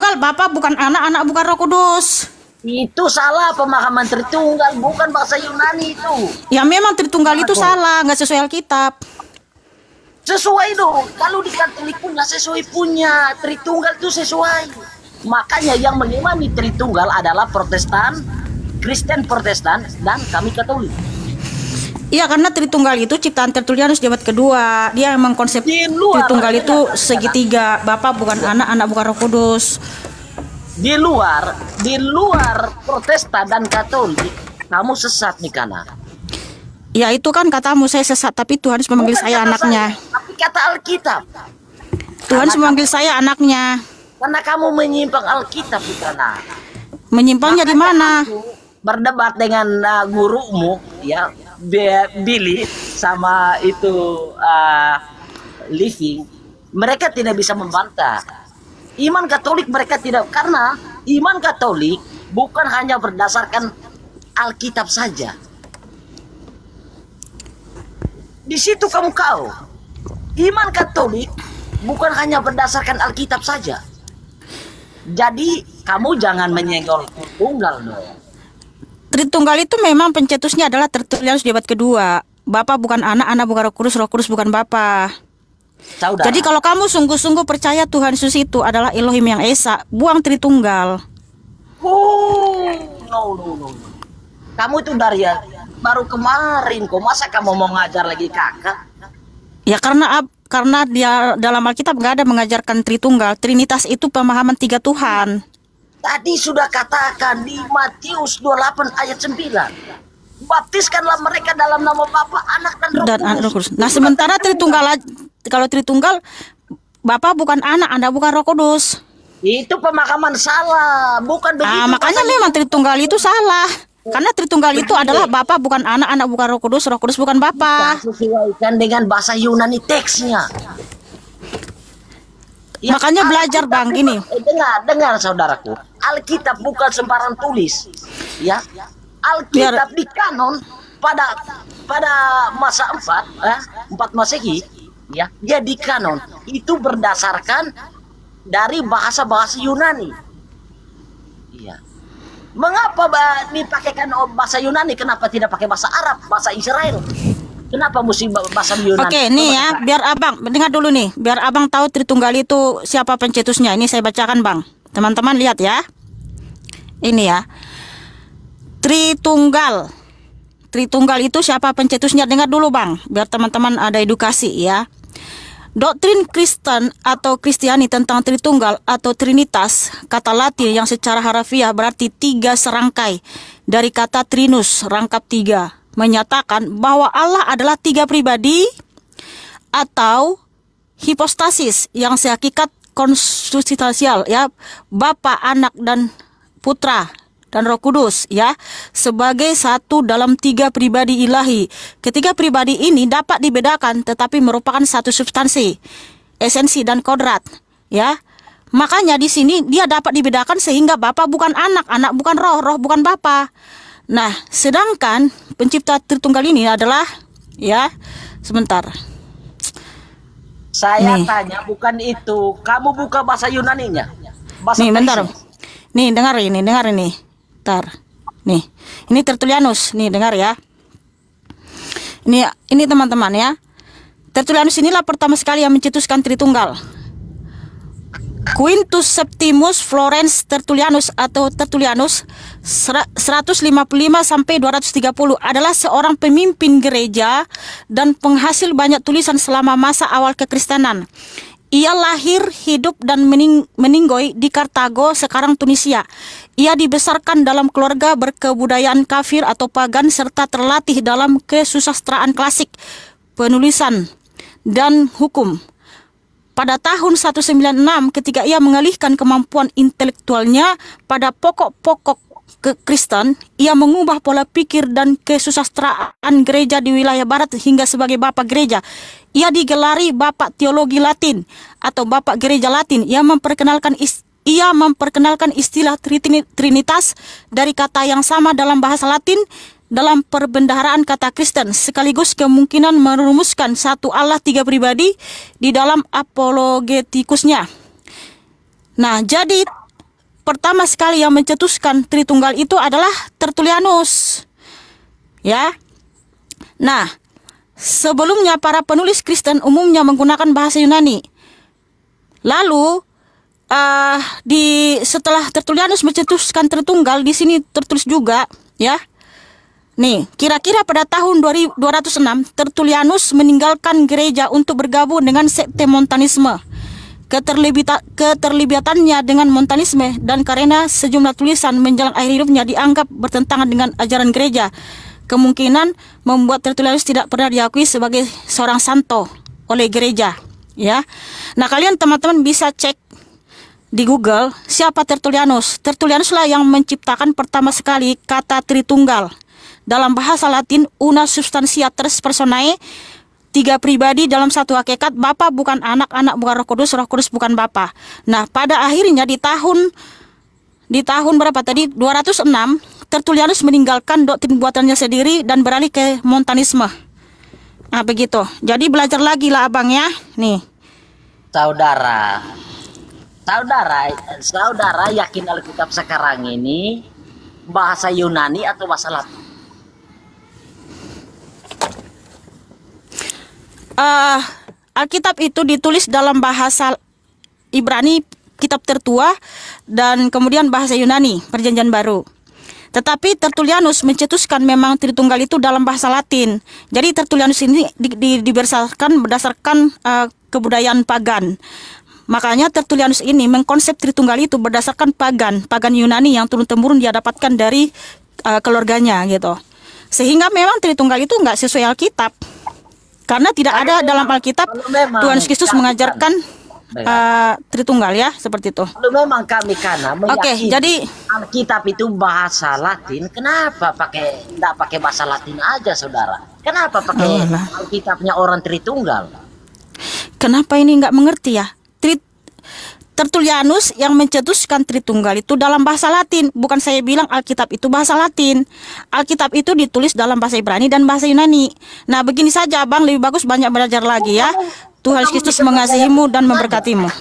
Tritunggal, Bapa bukan anak, anak bukan Roh Kudus. Itu salah pemahaman Tritunggal, bukan bahasa Yunani itu. Ya memang Tritunggal itu salah, nggak sesuai Alkitab. Sesuai dong, kalau di Katolik pun nggak sesuai punya, Tritunggal itu sesuai. Makanya yang mengimani Tritunggal adalah Protestan, Kristen Protestan, dan kami Katolik. Iya, karena Tritunggal itu ciptaan Tertullianus Jabat kedua. Dia emang konsep Tritunggal itu segitiga, Bapa bukan anak, anak bukan Roh Kudus. Di luar Protestan dan Katolik, kamu sesat nih Kana. Ya itu kan katamu saya sesat, tapi Tuhan memanggil saya anaknya. Tapi kata Alkitab. Tuhan memanggil saya anaknya. Karena kamu menyimpang Alkitab, Kana. Menyimpangnya di mana? Berdebat dengan gurumu, ya, Billy sama itu Living, mereka tidak bisa membantah. Iman Katolik mereka tidak, karena iman Katolik bukan hanya berdasarkan Alkitab saja. Di situ kamu kau. Iman Katolik bukan hanya berdasarkan Alkitab saja. Jadi kamu jangan menyenggol Tritunggal dong. Tritunggal itu memang pencetusnya adalah Tertullianus Jabat kedua. Bapa bukan anak, anak bukan Roh Kudus bukan Bapa. Saudara. Jadi kalau kamu sungguh-sungguh percaya Tuhan Yesus itu adalah Elohim yang Esa, buang Tritunggal. No. Kamu itu dari baru kemarin kok, masa kamu mau ngajar lagi kakak? Ya karena dia dalam Alkitab nggak ada mengajarkan Tritunggal. Trinitas itu pemahaman tiga Tuhan. Tadi sudah katakan di Matius 28 ayat 9. Baptiskanlah mereka dalam nama Bapa, Anak dan Roh Kudus. Nah, sementara Tritunggal, kalau Tritunggal, Bapa bukan anak, Anda bukan Roh Kudus. Itu pemahaman salah, bukan begitu. Makanya memang Tritunggal itu salah. Karena Tritunggal itu adalah Bapa bukan anak, anak bukan Roh Kudus bukan Bapa. Sesuaikan dengan bahasa Yunani teksnya. Ya, makanya belajar Bang gini. Dengar saudaraku, Alkitab bukan sembarang tulis. Ya. Alkitab di kanon pada masa 4 Masehi, ya, dia di kanon itu berdasarkan dari bahasa-bahasa Yunani. Iya. Mengapa dipakaikan bahasa Yunani? Kenapa tidak pakai bahasa Arab, bahasa Israel? Kenapa mesti bahasa Yunani? Oke, nih ya, biar Abang dengar dulu nih, biar Abang tahu Tritunggal itu siapa pencetusnya. Ini saya bacakan, Bang. Teman-teman lihat ya. Ini ya. Tritunggal itu siapa pencetusnya? Dengar dulu Bang, biar teman-teman ada edukasi ya. Doktrin Kristen atau Kristiani tentang Tritunggal atau Trinitas, kata Latin yang secara harafiah berarti tiga serangkai dari kata Trinus, rangkap tiga, menyatakan bahwa Allah adalah tiga pribadi atau hipostasis yang sehakikat konstitusional ya, Bapa, Anak dan Putra dan Roh Kudus ya, sebagai satu dalam tiga pribadi ilahi. Ketiga pribadi ini dapat dibedakan tetapi merupakan satu substansi, esensi dan kodrat ya. Makanya di sini dia dapat dibedakan sehingga Bapa bukan anak, anak bukan roh, roh bukan Bapa. Nah, sedangkan pencipta Tritunggal ini adalah ya, sebentar. Saya tanya bukan itu. Kamu buka bahasa Yunaninya. Bahasa nih, bentar. Nih, dengar ini. Bentar. Nih. Ini Tertullianus. Nih, dengar ya. Ini teman-teman ya. Tertullianus inilah pertama sekali yang mencetuskan Tritunggal. Quintus Septimus Florence Tertullianus atau Tertullianus 155 sampai 230 adalah seorang pemimpin gereja dan penghasil banyak tulisan selama masa awal kekristenan. Ia lahir, hidup dan meninggoy di Kartago, sekarang Tunisia. Ia dibesarkan dalam keluarga berkebudayaan kafir atau pagan serta terlatih dalam kesusastraan klasik, penulisan dan hukum. Pada tahun 196 ketika ia mengalihkan kemampuan intelektualnya pada pokok-pokok Kristen, ia mengubah pola pikir dan kesusastraan gereja di wilayah barat hingga sebagai Bapak Gereja. Ia digelari Bapak Teologi Latin atau Bapak Gereja Latin. Ia memperkenalkan istilah Trinitas dari kata yang sama dalam bahasa Latin dalam perbendaharaan kata Kristen, sekaligus kemungkinan merumuskan satu Allah tiga pribadi di dalam apologetikusnya. Nah, jadi pertama sekali yang mencetuskan Tritunggal itu adalah Tertullianus. Ya. Nah, sebelumnya para penulis Kristen umumnya menggunakan bahasa Yunani. Lalu setelah Tertullianus mencetuskan Tritunggal, di sini tertulis juga, ya. Nih, kira-kira pada tahun 206 Tertullianus meninggalkan gereja untuk bergabung dengan sekte Montanisme. Keterlibatannya dengan Montanisme dan karena sejumlah tulisan menjelang akhir hidupnya dianggap bertentangan dengan ajaran gereja, kemungkinan membuat Tertullianus tidak pernah diakui sebagai seorang santo oleh gereja, ya. Nah, kalian teman-teman bisa cek di Google siapa Tertullianus. Tertullianuslah yang menciptakan pertama sekali kata Tritunggal. Dalam bahasa Latin, una substantia tres personae, 3 pribadi dalam satu hakikat, Bapa bukan anak, anak bukan Roh Kudus bukan Bapa. Nah, pada akhirnya di tahun berapa tadi? 206, Tertullianus meninggalkan doktrin buatannya sendiri dan beralih ke Montanisme. Nah, begitu. Jadi belajar lagi lah abang ya. Nih. Saudara yakin Alkitab sekarang ini bahasa Yunani atau bahasa Latin? Alkitab itu ditulis dalam bahasa Ibrani, kitab tertua, dan kemudian bahasa Yunani, Perjanjian Baru. Tetapi Tertullianus mencetuskan memang Tritunggal itu dalam bahasa Latin. Jadi Tertullianus ini berdasarkan kebudayaan pagan. Makanya Tertullianus ini mengkonsep Tritunggal itu berdasarkan pagan Yunani yang turun-temurun dia dapatkan dari keluarganya gitu. Sehingga memang Tritunggal itu nggak sesuai Alkitab. Karena tidak ada dalam Alkitab Tuhan Yesus Kristus mengajarkan Tritunggal ya, seperti itu. Kalau memang kami Oke, jadi Alkitab itu bahasa Latin, kenapa tidak pakai bahasa Latin aja, saudara? Kenapa pakai Alkitabnya orang Tritunggal? Kenapa ini nggak mengerti ya? Tertullianus yang mencetuskan Tritunggal itu dalam bahasa Latin. Bukan saya bilang Alkitab itu bahasa Latin. Alkitab itu ditulis dalam bahasa Ibrani dan bahasa Yunani. Nah, begini saja Abang, lebih bagus banyak belajar lagi ya. Tuhan Yesus Kristus mengasihimu dan memberkatimu.